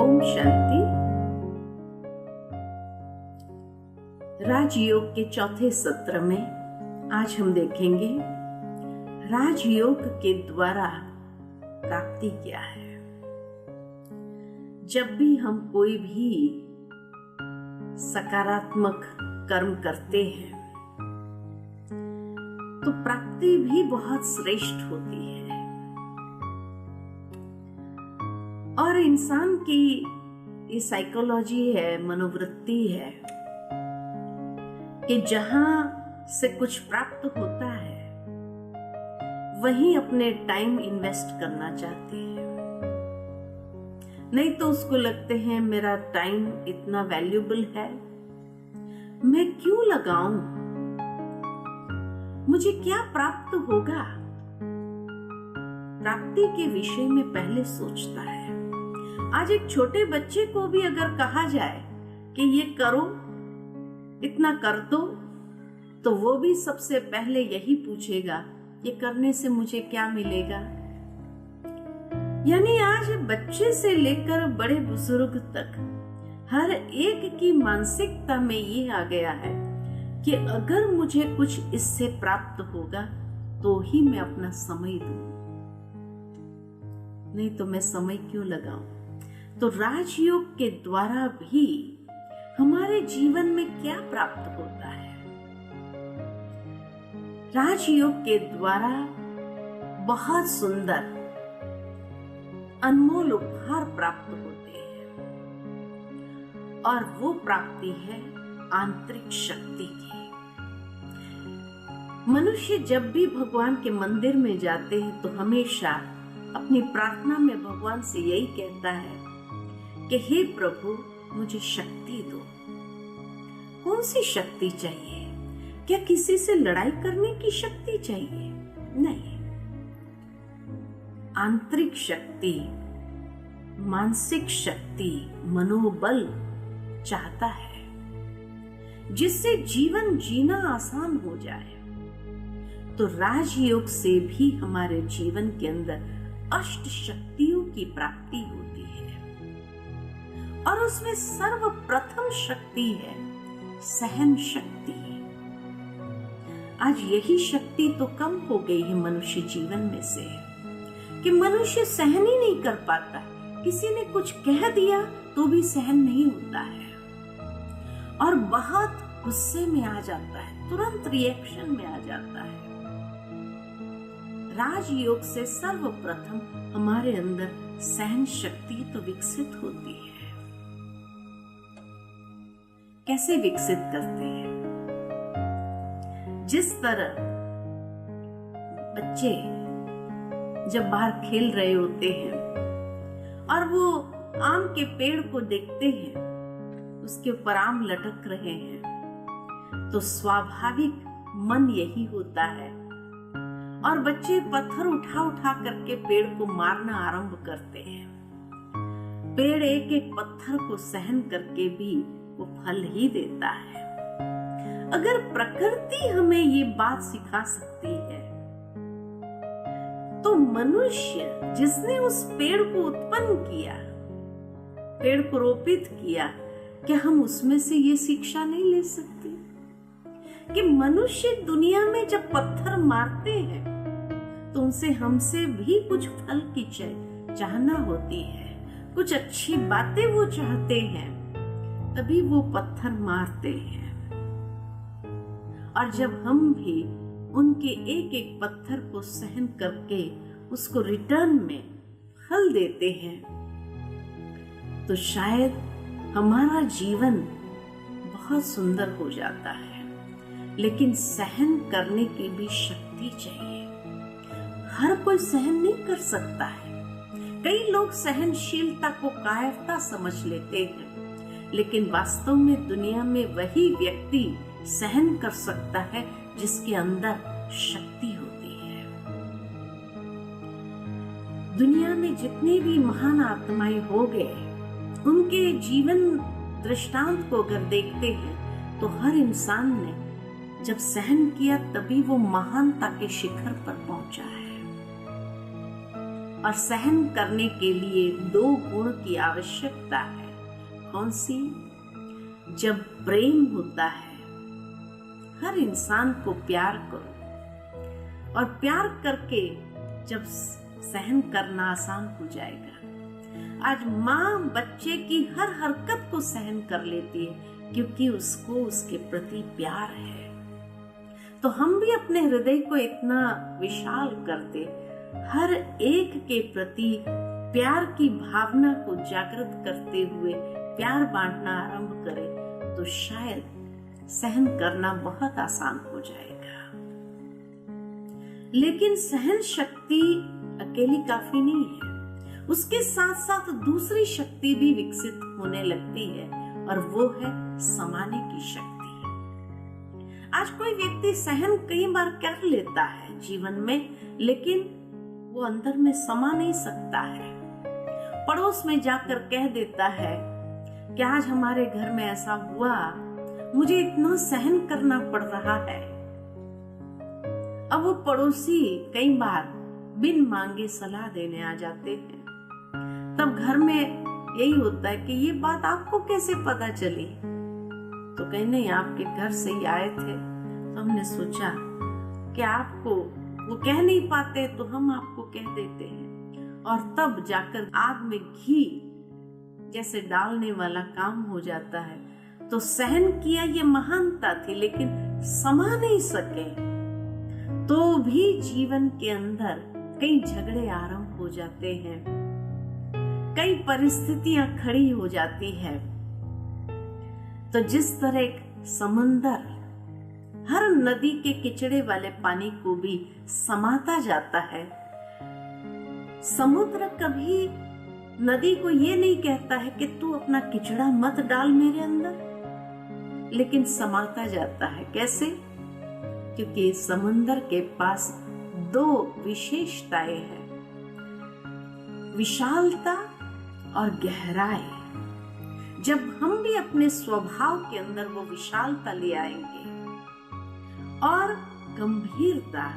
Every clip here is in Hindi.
ओम शांति। राजयोग के चौथे सत्र में आज हम देखेंगे राजयोग के द्वारा प्राप्ति क्या है। जब भी हम कोई भी सकारात्मक कर्म करते हैं तो प्राप्ति भी बहुत श्रेष्ठ होती है। और इंसान की ये साइकोलॉजी है, मनोवृत्ति है कि जहां से कुछ प्राप्त होता है वहीं अपने टाइम इन्वेस्ट करना चाहते हैं। नहीं तो उसको लगते हैं मेरा टाइम इतना वैल्यूएबल है, मैं क्यों लगाऊं, मुझे क्या प्राप्त होगा। प्राप्ति के विषय में पहले सोचता है। आज एक छोटे बच्चे को भी अगर कहा जाए कि ये करो, इतना कर दो, तो वो भी सबसे पहले यही पूछेगा ये करने से मुझे क्या मिलेगा। यानी आज बच्चे से लेकर बड़े बुजुर्ग तक हर एक की मानसिकता में ये आ गया है कि अगर मुझे कुछ इससे प्राप्त होगा तो ही मैं अपना समय दूं, नहीं तो मैं समय क्यों लगाऊं। तो राजयोग के द्वारा भी हमारे जीवन में क्या प्राप्त होता है। राजयोग के द्वारा बहुत सुंदर अनमोल उपहार प्राप्त होते हैं और वो प्राप्ति है आंतरिक शक्ति की। मनुष्य जब भी भगवान के मंदिर में जाते हैं तो हमेशा अपनी प्रार्थना में भगवान से यही कहता है कि हे प्रभु मुझे शक्ति दो। कौन सी शक्ति चाहिए? क्या किसी से लड़ाई करने की शक्ति चाहिए? नहीं, आंतरिक शक्ति, मानसिक शक्ति, मनोबल चाहता है जिससे जीवन जीना आसान हो जाए। तो राजयोग से भी हमारे जीवन के अंदर अष्ट शक्तियों की प्राप्ति होती है और उसमें सर्वप्रथम शक्ति है सहन शक्ति। आज यही शक्ति तो कम हो गई है मनुष्य जीवन में से कि मनुष्य सहन ही नहीं कर पाता। किसी ने कुछ कह दिया तो भी सहन नहीं होता है और बहुत गुस्से में आ जाता है, तुरंत रिएक्शन में आ जाता है। राजयोग से सर्वप्रथम हमारे अंदर सहन शक्ति तो विकसित होती है। कैसे विकसित करते हैं? जिस तरह बच्चे जब बाहर खेल रहे होते हैं और वो आम के पेड़ को देखते हैं, उसके ऊपर आम लटक रहे हैं, तो स्वाभाविक मन यही होता है और बच्चे पत्थर उठा उठा करके पेड़ को मारना आरंभ करते हैं। पेड़ एक एक पत्थर को सहन करके भी वो फल ही देता है। अगर प्रकृति हमें ये बात सिखा सकती है तो मनुष्य जिसने उस पेड़ को उत्पन्न किया, पेड़ को रोपित किया, क्या हम उसमें से ये शिक्षा नहीं ले सकते कि मनुष्य दुनिया में जब पत्थर मारते हैं तो उनसे हमसे भी कुछ फल की चाहना होती है, कुछ अच्छी बातें वो चाहते हैं, तभी वो पत्थर मारते हैं। और जब हम भी उनके एक एक पत्थर को सहन करके उसको रिटर्न में फल देते हैं तो शायद हमारा जीवन बहुत सुंदर हो जाता है। लेकिन सहन करने की भी शक्ति चाहिए। हर कोई सहन नहीं कर सकता है। कई लोग सहनशीलता को कायरता समझ लेते हैं, लेकिन वास्तव में दुनिया में वही व्यक्ति सहन कर सकता है जिसके अंदर शक्ति होती है। दुनिया में जितने भी महान आत्माएं हो गए, उनके जीवन दृष्टांत को अगर देखते हैं तो हर इंसान ने जब सहन किया तभी वो महानता के शिखर पर पहुंचा है। और सहन करने के लिए 2 गुण की आवश्यकता है। कौन सी? जब प्रेम होता है, हर इंसान को प्यार करो, और प्यार करके जब सहन करना आसान हो जाएगा। आज माँ बच्चे की हर हरकत को सहन कर लेती है क्योंकि उसको उसके प्रति प्यार है। तो हम भी अपने हृदय को इतना विशाल कर दे, हर एक के प्रति प्यार की भावना को जागृत करते हुए प्यार बांटना आरंभ करें तो शायद सहन करना बहुत आसान हो जाएगा। लेकिन सहन शक्ति अकेली काफी नहीं है, उसके साथ साथ दूसरी शक्ति भी विकसित होने लगती है और वो है समाने की शक्ति। आज कोई व्यक्ति सहन कई बार कर लेता है जीवन में, लेकिन वो अंदर में समा नहीं सकता है। पड़ोस में जाकर कह देता है कि आज हमारे घर में ऐसा हुआ, मुझे इतना सहन करना पड़ रहा है। अब वो पड़ोसी कई बार बिन मांगे सलाह देने आ जाते हैं। तब घर में यही होता है कि ये बात आपको कैसे पता चली? तो कहीं नहीं, आपके घर से ही आए थे, तो हमने सोचा कि आपको वो कह नहीं पाते तो हम आपको कह देते हैं। और तब जाकर आग में घी जैसे डालने वाला काम हो जाता है। तो सहन किया, ये महानता थी, लेकिन समा नहीं सके तो भी जीवन के अंदर कई झगड़े आरंभ हो जाते हैं, कई परिस्थितियां खड़ी हो जाती है। तो जिस तरह एक समंदर हर नदी के किचड़े वाले पानी को भी समाता जाता है, समुद्र कभी नदी को ये नहीं कहता है कि तू अपना किचड़ा मत डाल मेरे अंदर, लेकिन समाता जाता है। कैसे? क्योंकि समुद्र के पास 2 विशेषताएं हैं, विशालता और गहराई। जब हम भी अपने स्वभाव के अंदर वो विशालता ले आएंगे और गंभीरता,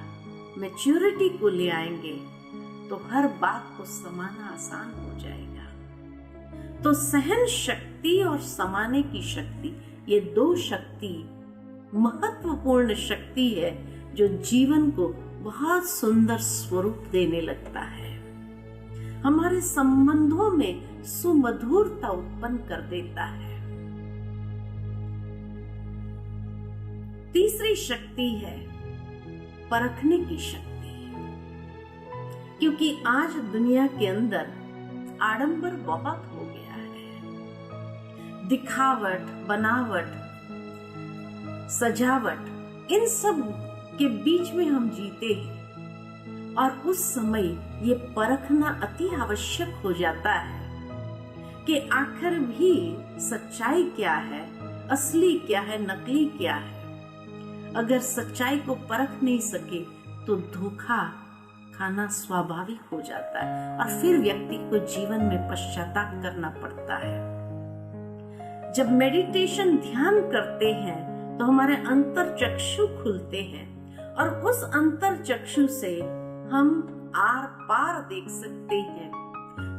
मैच्योरिटी को ले आएंगे, तो हर बात को समाना आसान हो जाएगा। तो सहन शक्ति और समाने की शक्ति, ये 2 शक्ति महत्वपूर्ण शक्ति है जो जीवन को बहुत सुंदर स्वरूप देने लगता है, हमारे संबंधों में सुमधुरता उत्पन्न कर देता है। तीसरी शक्ति है परखने की शक्ति, क्योंकि आज दुनिया के अंदर आडंबर बहुत हो गया है। दिखावट, बनावट, सजावट, इन सब के बीच में हम जीते हैं और उस समय ये परखना अति आवश्यक हो जाता है कि आखिर भी सच्चाई क्या है, असली क्या है, नकली क्या है। अगर सच्चाई को परख नहीं सके तो धोखा खाना स्वाभाविक हो जाता है और फिर व्यक्ति को जीवन में पश्चाताप करना पड़ता है। जब मेडिटेशन ध्यान करते हैं तो हमारे अंतर चक्षु खुलते हैं और उस अंतर चक्षु से हम आर पार देख सकते हैं,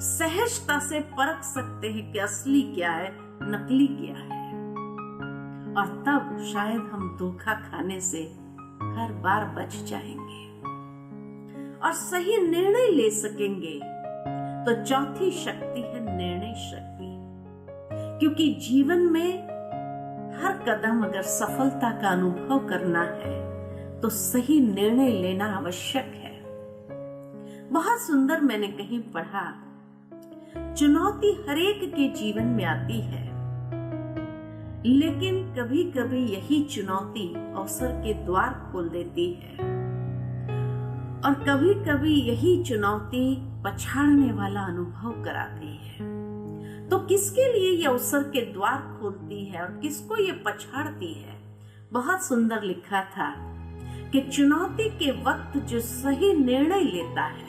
सहजता से परख सकते हैं कि असली क्या है, नकली क्या है। और तब शायद हम धोखा खाने से हर बार बच जाएंगे और सही निर्णय ले सकेंगे। तो चौथी शक्ति है निर्णय शक्ति, क्योंकि जीवन में हर कदम अगर सफलता का अनुभव करना है तो सही निर्णय लेना आवश्यक है। बहुत सुंदर मैंने कहीं पढ़ा, चुनौती हर एक के जीवन में आती है, लेकिन कभी कभी यही चुनौती अवसर के द्वार खोल देती है और कभी कभी यही चुनौती पछाड़ने वाला अनुभव कराती है। तो किसके लिए ये अवसर के द्वार खोलती है और किसको ये पछाड़ती है? बहुत सुंदर लिखा था कि चुनौती के वक्त जो सही निर्णय लेता है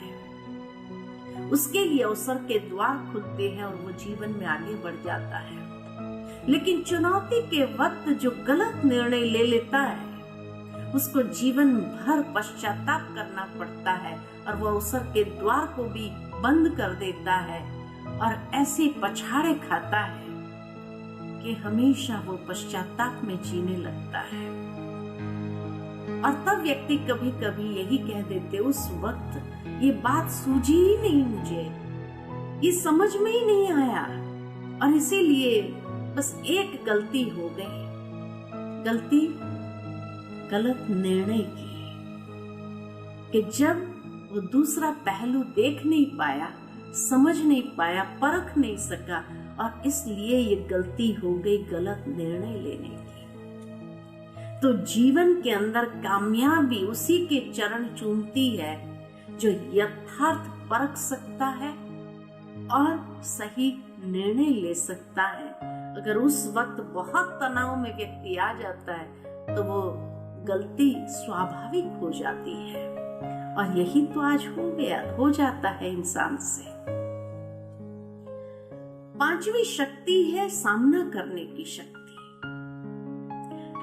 उसके लिए अवसर के द्वार खुलते हैं और वो जीवन में आगे बढ़ जाता है। लेकिन चुनौती के वक्त जो गलत निर्णय ले लेता है उसको जीवन भर पश्चाताप करना पड़ता है और वो अवसर के द्वार को भी बंद कर देता है और ऐसे पछाड़े खाता है कि हमेशा वो पश्चाताप में जीने लगता है। और तब व्यक्ति कभी कभी यही कह देते, उस वक्त ये बात सूझी ही नहीं, मुझे ये समझ में ही नहीं आया और इसीलिए बस एक गलती हो गई। गलती गलत निर्णय की, कि जब वो दूसरा पहलू देख नहीं पाया, समझ नहीं पाया, परख नहीं सका और इसलिए ये गलती हो गई गलत निर्णय लेने की। तो जीवन के अंदर कामयाबी उसी के चरण चूमती है जो यथार्थ परख सकता है और सही निर्णय ले सकता है। अगर उस वक्त बहुत तनाव में व्यक्ति आ जाता है तो वो गलती स्वाभाविक हो जाती है और यही तो आज हो जाता है इंसान से। पांचवी शक्ति है सामना करने की शक्ति।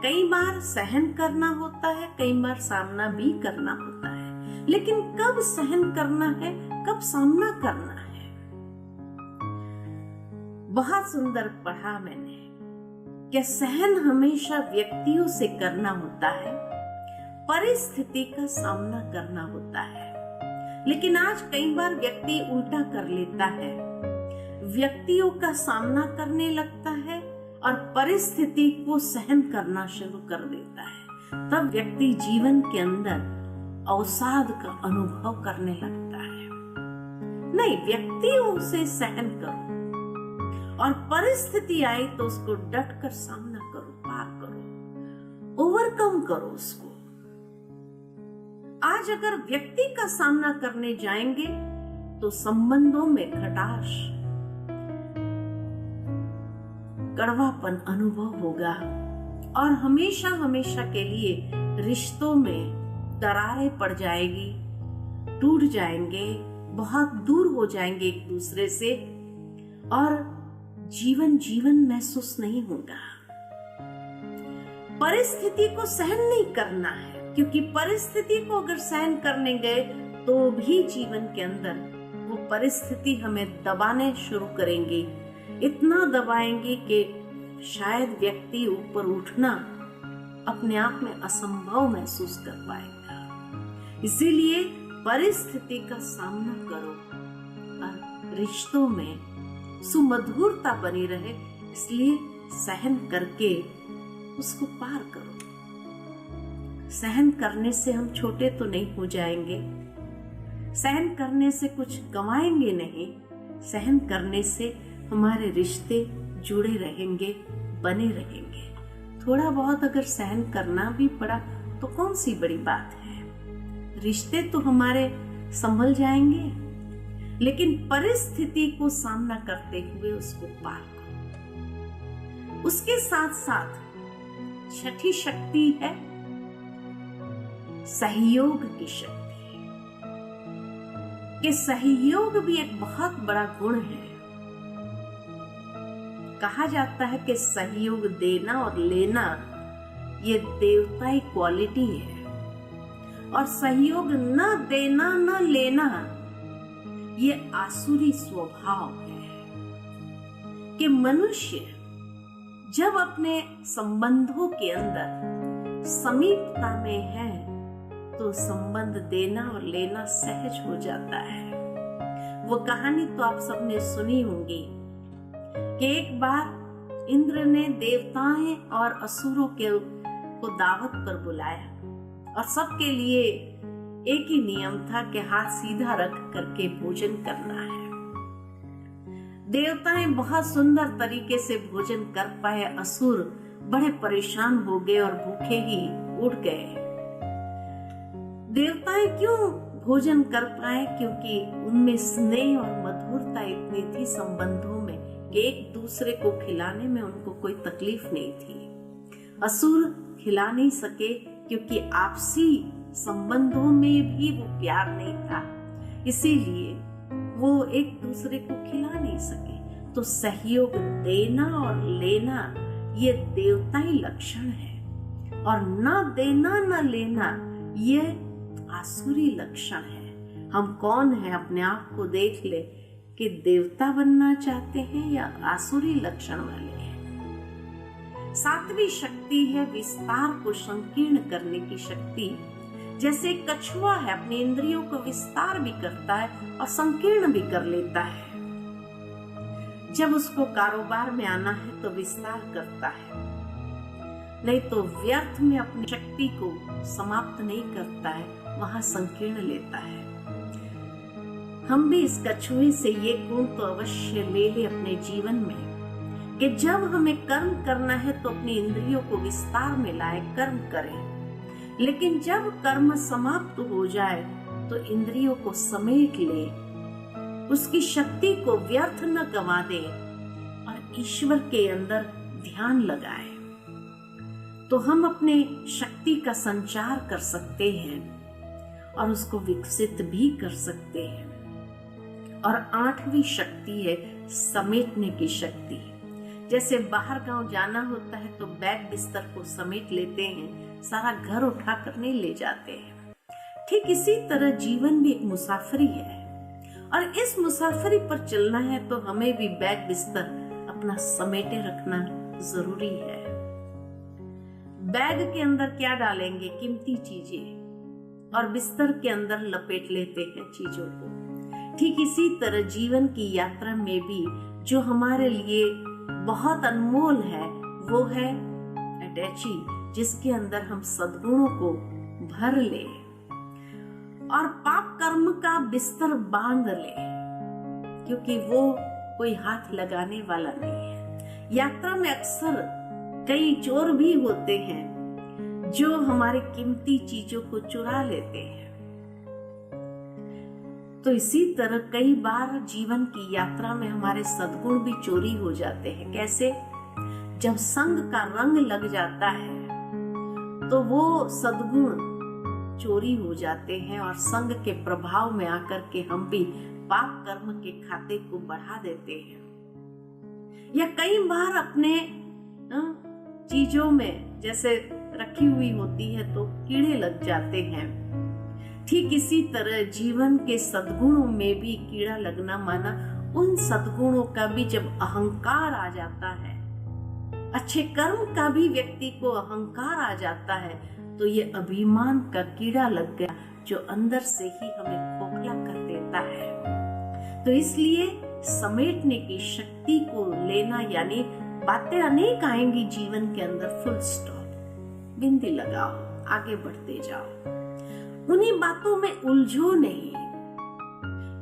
कई बार सहन करना होता है, कई बार सामना भी करना होता है, लेकिन कब सहन करना है, कब सामना करना है। बहुत सुंदर पढ़ा मैंने कि सहन हमेशा व्यक्तियों से करना होता है, परिस्थिति का सामना करना होता है। लेकिन आज कई बार व्यक्ति उल्टा कर लेता है, व्यक्तियों का सामना करने लगता है और परिस्थिति को सहन करना शुरू कर देता है। तब व्यक्ति जीवन के अंदर अवसाद का अनुभव करने लगता है। नहीं, व्यक्तियों से सहन करो और परिस्थिति आई तो उसको डट कर सामना करो, पार करो, ओवरकम करो उसको। आज अगर व्यक्ति का सामना करने जाएंगे तो संबंधों में खटाश, कड़वापन अनुभव होगा और हमेशा हमेशा के लिए रिश्तों में दरारें पड़ जाएगी, टूट जाएंगे, बहुत दूर हो जाएंगे एक दूसरे से और जीवन महसूस नहीं होगा। परिस्थिति को सहन नहीं करना है, क्योंकि परिस्थिति को अगर सहन करने गए तो भी जीवन के अंदर वो परिस्थिति हमें दबाने शुरू करेंगी, इतना दबाएंगे कि शायद व्यक्ति ऊपर उठना अपने आप में असंभव महसूस कर पाएगा। इसीलिए परिस्थिति का सामना करो और रिश्तों में सुमधुरता बनी रहे, इसलिए सहन करके उसको पार करो। सहन करने से हम छोटे तो नहीं हो जाएंगे, सहन करने से कुछ गंवाएंगे नहीं, सहन करने से हमारे रिश्ते जुड़े रहेंगे, बने रहेंगे। थोड़ा बहुत अगर सहन करना भी पड़ा तो कौन सी बड़ी बात है, रिश्ते तो हमारे संभल जाएंगे। लेकिन परिस्थिति को सामना करते हुए उसको पार करो। उसके साथ साथ छठी शक्ति है सहयोग की शक्ति, कि सहयोग भी एक बहुत बड़ा गुण है। कहा जाता है कि सहयोग देना और लेना ये देवताई क्वालिटी है और सहयोग न देना न लेना ये आसुरी स्वभाव है। कि मनुष्य जब अपने संबंधों के अंदर समीपता में है तो संबंध देना और लेना सहज हो जाता है। वो कहानी तो आप सबने सुनी होंगी कि एक बार इंद्र ने देवताएं और असुरों को दावत पर बुलाया और सबके लिए एक ही नियम था कि हाथ सीधा रख करके भोजन करना है। देवताएं बहुत सुंदर तरीके से भोजन कर पाए, असुर बड़े परेशान हो गए और भूखे ही उठ गए। देवताएं क्यों भोजन कर पाए? क्योंकि उनमें स्नेह और मधुरता इतनी थी संबंधों में कि एक दूसरे को खिलाने में उनको कोई तकलीफ नहीं थी। असुर खिला नहीं सके क्योंकि आपसी संबंधों में भी वो प्यार नहीं था, इसीलिए वो एक दूसरे को खिला नहीं सके। तो सहयोग देना और लेना ये देवताई लक्षण है और न देना न लेना ये आसुरी लक्षण है। हम कौन है, अपने आप को देख ले कि देवता बनना चाहते हैं या आसुरी लक्षण वाले हैं। सातवीं शक्ति है विस्तार को संकीर्ण करने की शक्ति। जैसे कछुआ है, अपनी इंद्रियों को विस्तार भी करता है और संकीर्ण भी कर लेता है। जब उसको कारोबार में आना है तो विस्तार करता है, नहीं तो व्यर्थ में अपनी शक्ति को समाप्त नहीं करता है, वहां संकीर्ण लेता है। हम भी इस कछुए से ये गुण तो अवश्य ले ले अपने जीवन में कि जब हमें कर्म करना है तो अपनी इंद्रियों को विस्तार में लाए, कर्म करें। लेकिन जब कर्म समाप्त हो जाए तो इंद्रियों को समेट ले, उसकी शक्ति को व्यर्थ न गवा दे और ईश्वर के अंदर ध्यान लगाए, तो हम अपने शक्ति का संचार कर सकते हैं और उसको विकसित भी कर सकते हैं। और आठवीं शक्ति है समेटने की शक्ति। जैसे बाहर गांव जाना होता है तो बैग बिस्तर को समेट लेते हैं, सारा घर उठा कर नहीं ले जाते हैं। ठीक इसी तरह जीवन भी एक मुसाफरी है और इस मुसाफरी पर चलना है तो हमें भी बैग बिस्तर अपना समेटे रखना जरूरी है। बैग के अंदर क्या डालेंगे? कीमती चीजें, और बिस्तर के अंदर लपेट लेते हैं चीजों को। ठीक इसी तरह जीवन की यात्रा में भी जो हमारे लिए बहुत अनमोल है वो है अटैची, जिसके अंदर हम सद्गुणों को भर ले और पाप कर्म का बिस्तर बांध ले, क्योंकि वो कोई हाथ लगाने वाला नहीं है। यात्रा में अक्सर कई चोर भी होते हैं जो हमारे कीमती चीजों को चुरा लेते हैं। तो इसी तरह कई बार जीवन की यात्रा में हमारे सद्गुण भी चोरी हो जाते हैं। कैसे? जब संग का रंग लग जाता है तो वो सद्गुण चोरी हो जाते हैं और संग के प्रभाव में आकर के हम भी पाप कर्म के खाते को बढ़ा देते हैं। या कई बार अपने चीजों में जैसे रखी हुई होती है तो कीड़े लग जाते हैं। ठीक इसी तरह जीवन के सद्गुणों में भी कीड़ा लगना माना उन सद्गुणों का भी जब अहंकार आ जाता है, अच्छे कर्म का भी व्यक्ति को अहंकार आ जाता है, तो ये अभिमान का कीड़ा लग गया जो अंदर से ही हमें खोखला कर देता है। तो इसलिए समेटने की शक्ति को लेना, यानी बातें अनेक आएंगी जीवन के अंदर, फुल स्टॉप, बिंदी लगाओ, आगे बढ़ते जाओ। उन्हीं बातों में उलझो नहीं,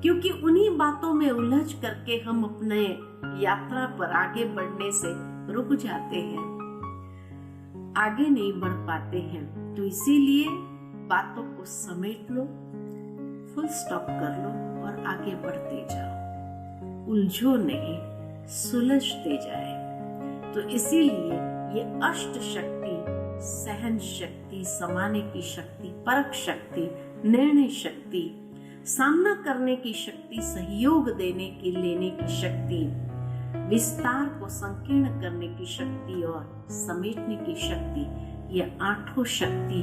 क्योंकि उन्हीं बातों में उलझ करके हम अपने यात्रा पर आगे बढ़ने से रुक जाते हैं, आगे नहीं बढ़ पाते हैं। तो इसीलिए बातों को समेट लो, फुल स्टॉप कर लो और आगे बढ़ते जाओ। उलझो नहीं, सुलझते जाए। तो इसीलिए ये अष्ट शक्ति, सहन शक्ति, समाने की शक्ति, परख शक्ति, निर्णय शक्ति, सामना करने की शक्ति, सहयोग देने की, लेने की शक्ति, विस्तार को संकीर्ण करने की शक्ति और समेटने की शक्ति, ये आठों शक्ति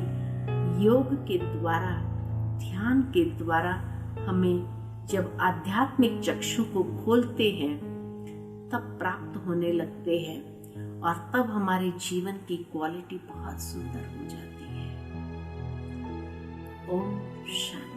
योग के द्वारा, ध्यान के द्वारा हमें जब आध्यात्मिक चक्षु को खोलते हैं तब प्राप्त होने लगते हैं और तब हमारे जीवन की क्वालिटी बहुत सुंदर हो जाती है। ओम शांति।